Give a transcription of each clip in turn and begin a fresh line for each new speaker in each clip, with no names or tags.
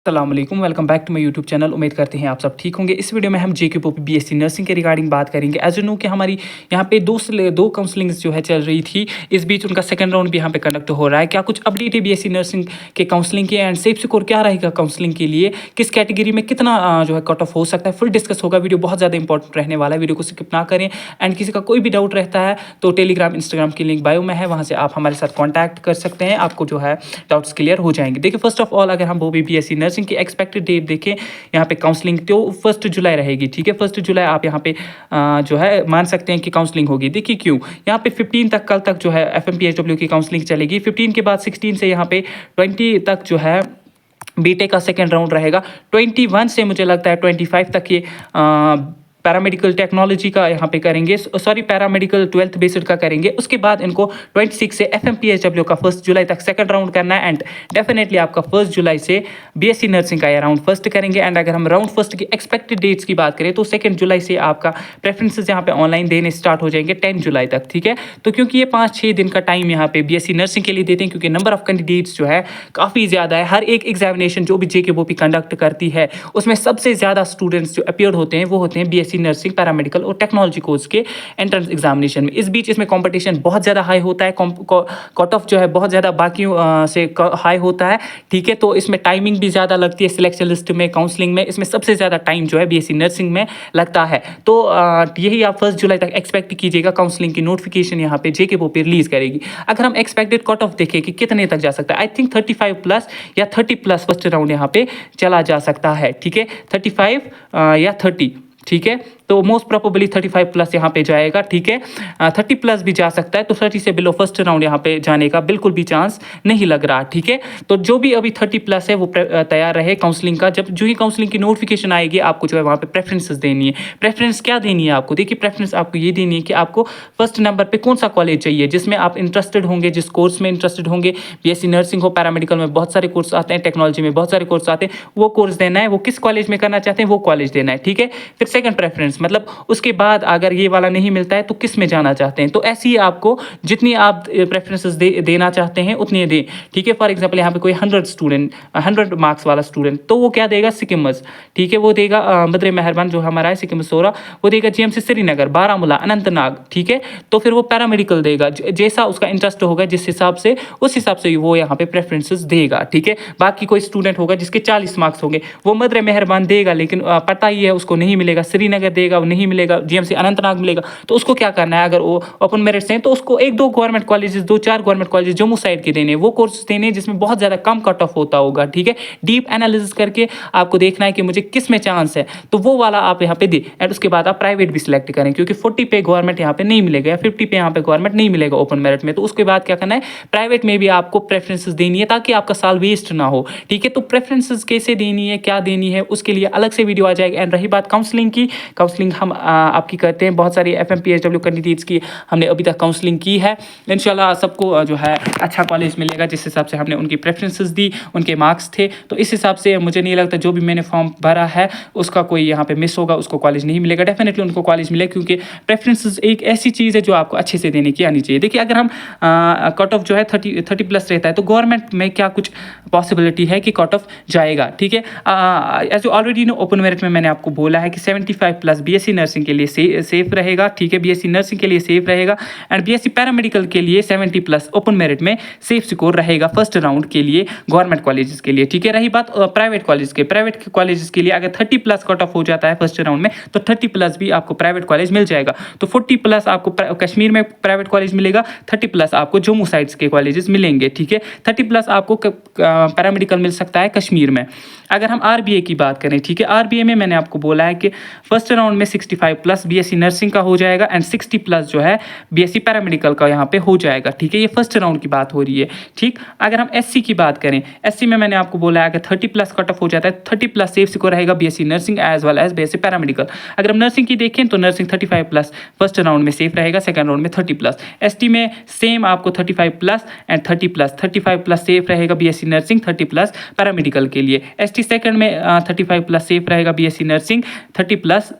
अस्सलाम वालेकुम, welcome back to my YouTube channel. उम्मीद करते हैं आप सब ठीक होंगे। इस वीडियो में हम जेके पोपी बीएससी नर्सिंग के रिगार्डिंग बात करेंगे। एज यू नो कि हमारी यहाँ पे दो काउंसलिंग्स जो है चल रही थी, इस बीच उनका सेकंड राउंड भी यहाँ पे कंडक्ट हो रहा है। क्या कुछ अपडेट है बीएससी नर्सिंग के काउंसलिंग के, एंड सेफ स्कोर क्या रहेगा काउंसलिंग के लिए, किस कैटेगरी में कितना जो है कट ऑफ हो सकता है, फुल डिस्कस होगा। वीडियो बहुत ज़्यादा इंपॉर्टेंट रहने वाला है, वीडियो को स्किप ना करें। एंड किसी का कोई भी डाउट रहता है तो टेलीग्राम इंस्टाग्राम की लिंक बायो में है, वहाँ से आप हमारे साथ कॉन्टैक्ट कर सकते हैं, आपको जो है डाउट्स क्लियर हो जाएंगे। देखिए, फर्स्ट ऑफ ऑल अगर हम वो भी बीएससी नर्सिंग की एक्सपेक्टेड डेट देखें, यहाँ पे काउंसलिंग तो 1 जुलाई रहेगी। ठीक है, 1 जुलाई आप यहाँ पे जो है मान सकते हैं कि काउंसलिंग होगी। देखिए क्यों, यहाँ पे 15 तक, कल तक जो है एफएमपीएचडब्ल्यू की काउंसलिंग चलेगी। 15 के बाद 16 से यहाँ पे 20 तक जो है बीटेक का सेकेंड राउंड रहेगा। 21 से मुझे लगता है 25 तक ये पैरामेडिकल टेक्नोलॉजी का यहाँ पे करेंगे, सॉरी पैरामेडिकल 12th बेस्ड का करेंगे। उसके बाद इनको 26 से एफएमपीएचडब्ल्यू का 1 जुलाई तक सेकंड राउंड करना है। एंड डेफिनेटली आपका 1 जुलाई से बीएससी नर्सिंग का ये राउंड फर्स्ट करेंगे। एंड अगर हम राउंड फर्स्ट की एक्सपेक्टेड डेट्स की बात करें तो 2 जुलाई से आपका प्रेफरेंसेज यहाँ पे ऑनलाइन देने स्टार्ट हो जाएंगे 10 जुलाई तक। ठीक है, तो क्योंकि ये 5-6 दिन का टाइम यहाँ पे बीएससी नर्सिंग के लिए देते हैं, क्योंकि नंबर ऑफ कैंडिडेट्स जो है काफ़ी ज़्यादा है। हर एक एग्जामिनेशन जो भी जेकेबोपी कंडक्ट करती है उसमें सबसे ज़्यादा स्टूडेंट्स जो अपीयर होते हैं वो होते हैं बीएससी नर्सिंग, पैरामेडिकल और टेक्नोलॉजी कोर्स के एंट्रेंस एग्जामिनेशन में। इस बीच इसमें कंपटीशन बहुत ज़्यादा हाई होता है, कट ऑफ जो है बहुत ज़्यादा बाकियों से हाई होता है। ठीक है, तो इसमें टाइमिंग भी ज़्यादा लगती है। सिलेक्शन लिस्ट में, काउंसलिंग में, इसमें सबसे ज़्यादा टाइम जो है बीएससी नर्सिंग में लगता है। तो यही आप 1 जुलाई तक एक्सपेक्ट कीजिएगा। काउंसलिंग की नोटिफिकेशन यहाँ पे जेकेबोपी रिलीज करेगी। अगर हम एक्सपेक्टेड कट ऑफ देखें कि कितने तक जा सकता है, आई थिंक 35+ या 30+ फर्स्ट राउंड यहाँ पे चला जा सकता है। ठीक है, 35 या 30। ठीक है, तो मोस्ट प्रोबेबली 35+ यहाँ पे जाएगा। ठीक है, 30+ भी जा सकता है, तो 30 से बिलो फर्स्ट राउंड यहाँ पे जाने का बिल्कुल भी चांस नहीं लग रहा। ठीक है, तो जो भी अभी 30+ है वो तैयार रहे काउंसलिंग का। जब जो ही काउंसलिंग की नोटिफिकेशन आएगी आपको जो है वहाँ पे प्रेफरेंसेस देनी है। प्रेफरेंस क्या देनी है आपको? देखिए, प्रेफरेंस आपको ये देनी है कि आपको फर्स्ट नंबर पर कौन सा कॉलेज चाहिए जिसमें आप इंटरेस्टेड होंगे, जिस कोर्स में इंटरेस्टेड होंगे। बीएससी नर्सिंग हो, पैरामेडिकल में बहुत सारे कोर्स आते हैं, टेक्नोलॉजी में बहुत सारे कोर्स आते हैं, वो कोर्स देना है। वो किस कॉलेज में करना चाहते हैं वो कॉलेज देना है। ठीक है, फिर सेकंड प्रेफरेंस मतलब उसके बाद अगर ये वाला नहीं मिलता है तो किस में जाना चाहते हैं। तो ऐसे ही आपको जितनी आप प्रेफरेंसेस देना चाहते हैं उतनी दें। ठीक है, फॉर एग्जांपल यहाँ पे कोई 100 मार्क्स वाला स्टूडेंट, तो वो क्या देगा? सिक्किमस। ठीक है, वो देगा मदर मेहरबान जो हमारा है सिक्किम सोरा, वो देगा जीएमसी श्रीनगर, बारामूला, अनंतनाग। ठीक है, तो फिर वो पैरामेडिकल देगा, जैसा उसका इंटरेस्ट होगा जिस हिसाब से, उस हिसाब से वो यहाँ पे प्रेफरेंसेस देगा। ठीक है, बाकी कोई स्टूडेंट होगा जिसके 40 मार्क्स होंगे वो मदर मेहरबान देगा, लेकिन पता ही है उसको नहीं मिलेगा, श्रीनगर देगा नहीं मिलेगा, जीएमसी अनंतनाग मिलेगा। तो उसको क्या करना है? अगर वो ओपन मेरिट्स हैं तो उसको 1-2 government colleges, 2-4 government colleges Jammu side के देने, वो कोर्स देने जिसमें बहुत ज़्यादा कम कट ऑफ होता होगा। ठीक है, डीप एनालिसिस करके आपको देखना है कि मुझे किस में चांस है, तो वो वाला आप यहाँ पे दे। एंड उसके बाद आप प्राइवेट भी सिलेक्ट करें, क्योंकि 40 पे गवर्नमेंट यहाँ पे नहीं मिलेगा या 50 पे यहाँ पे गवर्नमेंट नहीं मिलेगा ओपन मेरिट में। तो उसके बाद क्या करना है? प्राइवेट में भी आपको प्रेफरेंसेस देनी है ताकि आपका साल वेस्ट ना हो। ठीक है, तो प्रेफरेंसेस कैसे देनी है, क्या देनी है, उसके लिए अलग से वीडियो आ जाएगी। एंड रही बात काउंसलिंग की, काउंसलिंग हम आपकी करते हैं। बहुत सारी एफएमपीएचडब्ल्यू कैंडिडेट्स की हमने अभी तक काउंसलिंग की है। इंशाल्लाह सबको जो है अच्छा कॉलेज मिलेगा जिस हिसाब से हमने उनकी प्रेफरेंसेस दी, उनके मार्क्स थे, तो इस हिसाब से मुझे नहीं लगता जो भी मैंने फॉर्म भरा है उसका कोई यहाँ पे मिस होगा, उसको कॉलेज नहीं मिलेगा। डेफिनेटली उनको कॉलेज मिलेगा, क्योंकि प्रेफरेंसेस एक ऐसी चीज़ है जो आपको अच्छे से देने की आनी चाहिए। देखिए, अगर हम कट ऑफ जो है 30+ रहता है तो गवर्नमेंट में क्या कुछ पॉसिबिलिटी है कि कट ऑफ जाएगा। ठीक है, as already know open merit में मैंने आपको बोला है कि 75+ बीएससी नर्सिंग के लिए सेफ रहेगा। ठीक है, बीएससी नर्सिंग के लिए सेफ रहेगा। एंड बीएससी पैरामेडिकल के लिए 70+ ओपन मेरिट में सेफ स्कोर रहेगा फर्स्ट राउंड के लिए गवर्नमेंट कॉलेजेस के लिए। ठीक है, रही बात प्राइवेट कॉलेजेस के लिए, अगर 30+ कट ऑफ हो जाता है फर्स्ट राउंड में तो 30+ भी आपको प्राइवेट कॉलेज मिल जाएगा। तो 40+ आपको कश्मीर में प्राइवेट कॉलेज मिलेगा, 30+ आपको जम्मू साइड्स के कॉलेजेस मिलेंगे। ठीक है, 30+ आपको पैरामेडिकल मिल सकता है कश्मीर में। अगर हम आरबीए की बात करें, ठीक है, आरबीए में मैंने आपको बोला है कि फर्स्ट राउंड में 65+ बीएससी नर्सिंग का हो जाएगा एंड 60+ जो है बीएससी पैरामेडिकल का यहाँ पे हो जाएगा। ठीक है, ये फर्स्ट राउंड की बात हो रही है। ठीक, अगर हम एससी की बात करें, एससी में मैंने आपको बोला है कि 30+ कट ऑफ हो जाता है, 30+ सेफ स्कोर रहेगा BSc nursing as well as BSc paramedical. अगर हम नर्सिंग की देखें तो नर्सिंग 35+ फर्स्ट राउंड में सेफ रहेगा, सेकंड राउंड में 30+। एसटी में सेम आपको 35+ एंड 30+, 35+ सेफ रहेगा बीएससी नर्सिंग, 30+ पैरामेडिकल के लिए। एसटी ST सेकंड में 35 प्लस सेफ रहेगा BSc nursing, 30 plus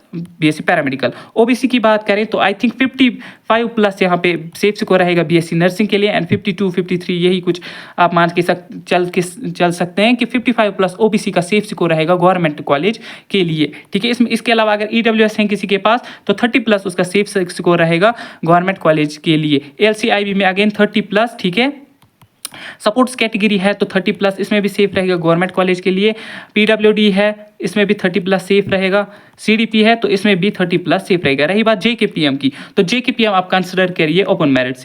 BSc paramedical. OBC की बात करें तो आई थिंक 55 प्लस यहाँ पे सेफ स्कोर रहेगा BSc नर्सिंग के लिए, एंड 52 53 यही कुछ आप मान के चल सकते हैं कि 55 प्लस OBC का सेफ स्कोर रहेगा गवर्नमेंट कॉलेज के लिए, ठीक है। इसके अलावा अगर EWS है किसी के पास तो 30 प्लस उसका सेफ स्कोर रहेगा गवर्नमेंट कॉलेज के लिए। ALC-IB में अगेन 30 प्लस, ठीक है। सपोर्ट्स कैटेगरी है तो 30 प्लस इसमें भी सेफ रहेगा गवर्नमेंट कॉलेज के लिए। PWD है इसमें भी 30 प्लस सेफ रहेगा। CDP है तो इसमें भी 30 प्लस सेफ रहेगा। रही बात JKPM की, तो JKPM आप कंसिडर करिए ओपन मेरिट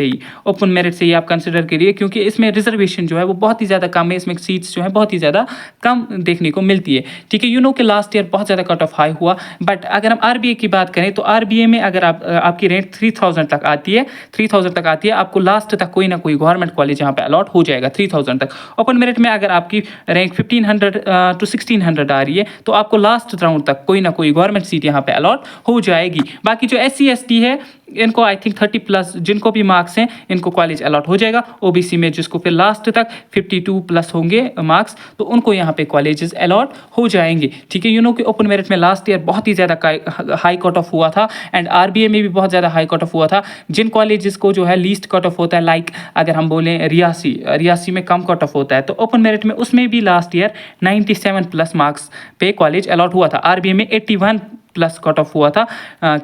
से ही आप कंसिडर करिए, क्योंकि इसमें रिजर्वेशन जो है वो बहुत ही ज़्यादा कम है, इसमें सीट्स जो है बहुत ही ज़्यादा कम देखने को मिलती है, ठीक है। कि लास्ट ईयर बहुत ज़्यादा कट ऑफ हाई हुआ, बट अगर हम RBA की बात करें तो RBA में अगर आपकी रैंक 3000 तक आती है, 3000 तक आती है, आपको लास्ट तक कोई ना कोई गवर्नमेंट कॉलेज यहाँ पे अलॉट हो जाएगा 3000 तक। ओपन मेरिट में अगर आपकी रैंक 1500 to 1600 आ रही है तो आपको लास्ट राउंड तक कोई ना कोई गवर्नमेंट सीट यहाँ पे अलॉट हो जाएगी। बाकी जो SC ST है इनको आई थिंक 30 प्लस जिनको भी मार्क्स हैं इनको कॉलेज अलॉट हो जाएगा। OBC में जिसको फिर लास्ट तक 52 प्लस होंगे मार्क्स तो उनको यहाँ पे कॉलेजेस अलॉट हो जाएंगे, ठीक है। कि ओपन मेरिट में लास्ट ईयर बहुत ही ज़्यादा हाई कट ऑफ हुआ था, एंड RBA में भी बहुत ज़्यादा हाई कट ऑफ हुआ था। जिन कॉलेजेस को जो है लीस्ट कट ऑफ होता है, लाइक अगर हम बोलें रियासी में कम कट ऑफ होता है, तो ओपन मेरिट में उसमें भी लास्ट ईयर 97 प्लस मार्क्स पे कॉलेज अलॉट हुआ था। RBA में 81 प्लस कट ऑफ हुआ था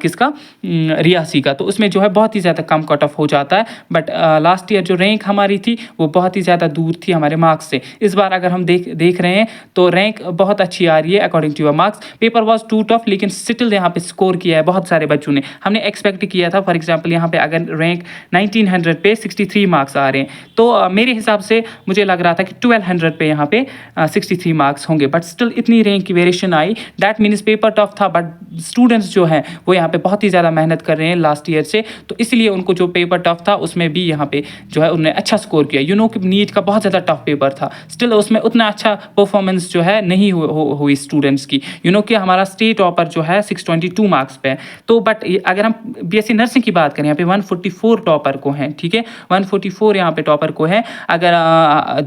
किसका, रियासी का, तो उसमें जो है बहुत ही ज़्यादा कम कट ऑफ हो जाता है। बट लास्ट ईयर जो रैंक हमारी थी वो बहुत ही ज़्यादा दूर थी हमारे मार्क्स से। इस बार अगर हम देख रहे हैं तो रैंक बहुत अच्छी आ रही है according to your marks. Paper was too tough, लेकिन स्टिल यहाँ पे स्कोर किया है बहुत सारे बच्चों ने। हमने एक्सपेक्ट किया था फॉर एग्जाम्पल यहाँ पे अगर रैंक 1900 पे 63 मार्क्स आ रहे हैं तो मेरे हिसाब से मुझे लग रहा था कि 1200 पे यहाँ पे 63 मार्क्स होंगे, बट स्टिल इतनी रैंक की variation I. That means paper tough था, बट स्टूडेंट्स जो हैं वो यहाँ पे बहुत ही ज़्यादा मेहनत कर रहे हैं लास्ट ईयर से, तो इसलिए उनको जो पेपर टफ था उसमें भी यहाँ पे जो है उन्होंने अच्छा स्कोर किया। कि नीट का बहुत ज़्यादा टफ पेपर था, स्टिल उसमें उतना अच्छा परफॉर्मेंस जो है नहीं हुई स्टूडेंट्स की। कि हमारा स्टेट टॉपर जो है 622 मार्क्स पे है, तो बट अगर हम BSc नर्सिंग की बात करें यहाँ पे 144 टॉपर को हैं, ठीक है, 144 यहाँ पे टॉपर को है। अगर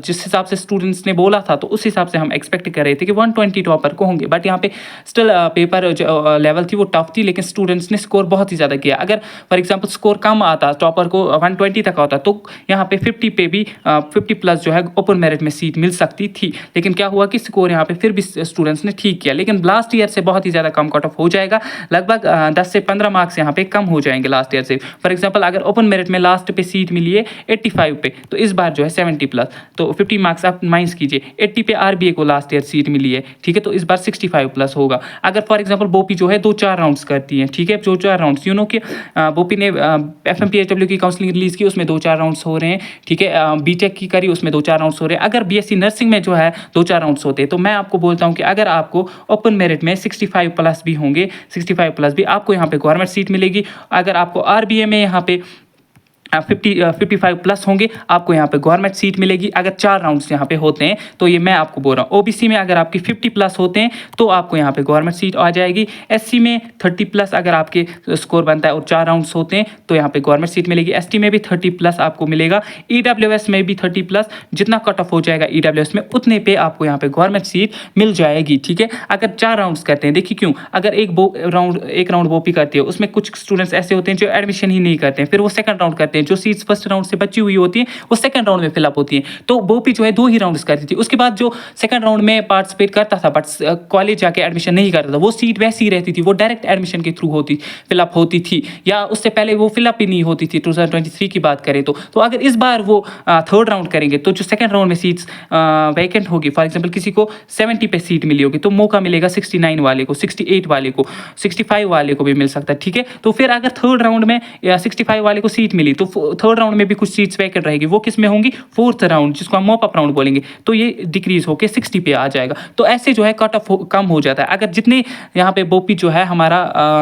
जिस हिसाब से स्टूडेंट्स ने बोला था तो उस हिसाब से हम एक्सपेक्ट कर रहे थे कि 120 टॉपर को होंगे, बट यहाँ पे स्टिल पेपर लेवल थी वो टफ थी, लेकिन स्टूडेंट्स ने स्कोर बहुत ही ज़्यादा किया। अगर फॉर एग्जांपल स्कोर कम आता, टॉपर को 120 तक आता, तो यहाँ पे 50 पे भी 50 प्लस जो है ओपन मेरिट में सीट मिल सकती थी। लेकिन क्या हुआ कि स्कोर यहाँ पे फिर भी स्टूडेंट्स ने ठीक किया, लेकिन लास्ट ईयर से बहुत ही ज़्यादा कम कट ऑफ हो जाएगा। लगभग 10 से 15 मार्क्स यहाँ पे कम हो जाएंगे लास्ट ईयर से। फॉर एग्जाम्पल अगर ओपन मेरिट में लास्ट पे सीट मिली है 85 पे, तो इस बार जो है 70 प्लस, तो 50 मार्क्स आप माइनस कीजिए। 80 पे RBA को लास्ट ईयर सीट मिली है, ठीक है, तो इस बार 65 प्लस होगा। अगर फॉर एग्जाम्पल बोपी जो है 2-4 राउंड्स करती है, ठीक है, 2-4 राउंड्स। कि बोपी ने FMPHW की काउंसलिंग रिलीज की, उसमें 2-4 राउंड्स हो रहे हैं, ठीक है। BTech की करी, उसमें 2-4 राउंड्स हो रहे हैं। अगर BSc नर्सिंग में जो है 2-4 राउंड्स होते हैं, तो मैं आपको बोलता हूँ कि अगर आपको ओपन मेरिट में 65 प्लस भी होंगे, 65 प्लस भी आपको यहाँ पे गवर्नमेंट सीट मिलेगी। अगर आपको RBA में यहाँ पे 55 प्लस होंगे, आपको यहाँ पे गवर्नमेंट सीट मिलेगी। अगर 4 राउंड्स यहाँ पे होते हैं तो ये मैं आपको बोल रहा हूँ। OBC में अगर आपकी 50 प्लस होते हैं तो आपको यहाँ पे गवर्नमेंट सीट आ जाएगी। SC में 30 प्लस अगर आपके स्कोर बनता है और 4 राउंड्स होते हैं तो यहाँ पे गवर्नमेंट सीट मिलेगी। ST में भी 30 प्लस आपको मिलेगा। EWS में भी 30 प्लस, जितना कट ऑफ हो जाएगा EWS में उतने पे आपको यहाँ पे गवर्नमेंट सीट मिल जाएगी, ठीक है। अगर 4 राउंड्स करते हैं, देखिए क्यों, अगर एक राउंड बोपी करती है, उसमें कुछ स्टूडेंट्स ऐसे होते हैं जो एडमिशन ही नहीं करते हैं, फिर वो सेकंड राउंड करते हैं। जो सीट्स फर्स्ट राउंड से बची हुई होती हैं वो सेकंड राउंड में फिलअप होती हैं। तो बोपी जो है 2 ही राउंड्स करती थी, उसके बाद जो सेकंड राउंड में पार्टिसिपेट करता था बट कॉलेज जाके एडमिशन नहीं करता था, वो सीट वैसी ही रहती थी, वो डायरेक्ट एडमिशन के थ्रू फिलअप होती थी, या उससे पहले वो फिलअप ही नहीं होती थी 2023 की बात करें तो अगर इस बार वो थर्ड राउंड करेंगे तो जो सेकंड राउंड में सीट्स वैकेंट होगी, फॉर एग्जांपल किसी को 70 पे सीट मिली होगी तो मौका मिलेगा 69 वाले को, 68 वाले को, 65 वाले को भी मिल सकता है, ठीक है। तो फिर अगर थर्ड राउंड में 65 वाले को सीट मिली तो थर्ड राउंड में भी कुछ सीट्स वैकेंट रहेगी, वो किस में होंगी, फोर्थ राउंड, जिसको हम मॉप अप राउंड बोलेंगे, तो ये डिक्रीज होकर 60 पे आ जाएगा। तो ऐसे जो है कट ऑफ कम हो जाता है। अगर जितने यहाँ पे बोपी जो है हमारा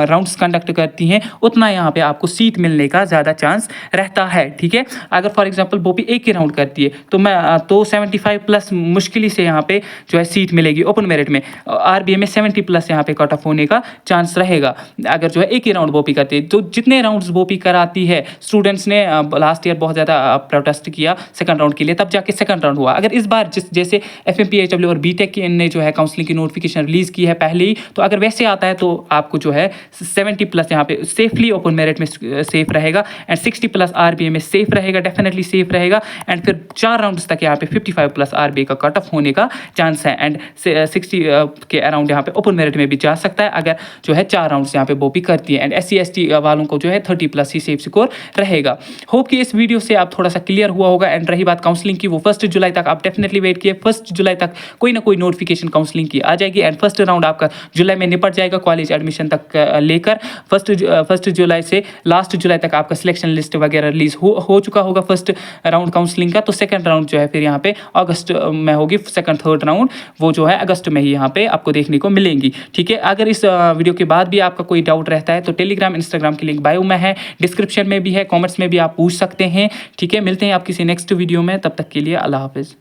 राउंड्स कंडक्ट करती हैं उतना यहाँ पे आपको सीट मिलने का ज़्यादा चांस रहता है, ठीक है। अगर फॉर एग्जांपल बोपी एक ही राउंड करती है तो 75 प्लस मुश्किल से यहाँ पे जो है सीट मिलेगी ओपन मेरिट में। RBA में 70 प्लस यहाँ पे कट ऑफ होने का चांस रहेगा अगर जो है एक ही राउंड बोपी करती है। तो जितने राउंड्स बोपी कराती है स्टूडेंट्स ने उन्होंने लास्ट ईयर बहुत ज़्यादा प्रोटेस्ट किया सेकंड राउंड के लिए, तब जाके सेकंड राउंड हुआ। अगर इस बार जैसे FMPHW और बीटेक की ने जो है काउंसलिंग की नोटिफिकेशन रिलीज़ की है पहले ही, तो अगर वैसे आता है तो आपको जो है 70+ यहाँ पे सेफली ओपन मेरिट में सेफ रहेगा एंड 60+ RBA में सेफ रहेगा, डेफिनेटली सेफ रहेगा। एंड फिर 4 राउंड्स तक यहाँ पे 55+ RBA का कट ऑफ होने का चांस है एंड 60 के अराउंड यहाँ पे ओपन मेरिट में भी जा सकता है अगर जो है 4 राउंड्स यहाँ पे वो भी करती है। एंड SC/ST वालों को जो है 30+ ही सेफ स्कोर रहेगा। होप कि इस वीडियो से आप थोड़ा सा क्लियर हुआ होगा। एंड रही बात काउंसलिंग की, वो 1 जुलाई तक आप डेफिनेटली वेट किए। 1 जुलाई तक कोई ना कोई नोटिफिकेशन काउंसलिंग की आ जाएगी एंड फर्स्ट राउंड आपका जुलाई में निपट जाएगा कॉलेज एडमिशन तक लेकर। 1 जुलाई से लास्ट जुलाई तक आपका सिलेक्शन लिस्ट वगैरह रिलीज हो चुका होगा फर्स्ट राउंड काउंसलिंग का। तो सेकंड राउंड जो है फिर यहाँ पे अगस्त में होगी, सेकंड थर्ड राउंड वो जो है अगस्त में ही यहाँ पे आपको देखने को मिलेंगी। ठीक है, अगर इस वीडियो के बाद भी आपका कोई डाउट रहता है तो टेलीग्राम इंस्टाग्राम की लिंक बायो में है, डिस्क्रिप्शन में भी है, कॉमेंट्स में भी आप पूछ सकते हैं। ठीक है, मिलते हैं आप किसी नेक्स्ट वीडियो में, तब तक के लिए अल्लाह हाफिज़।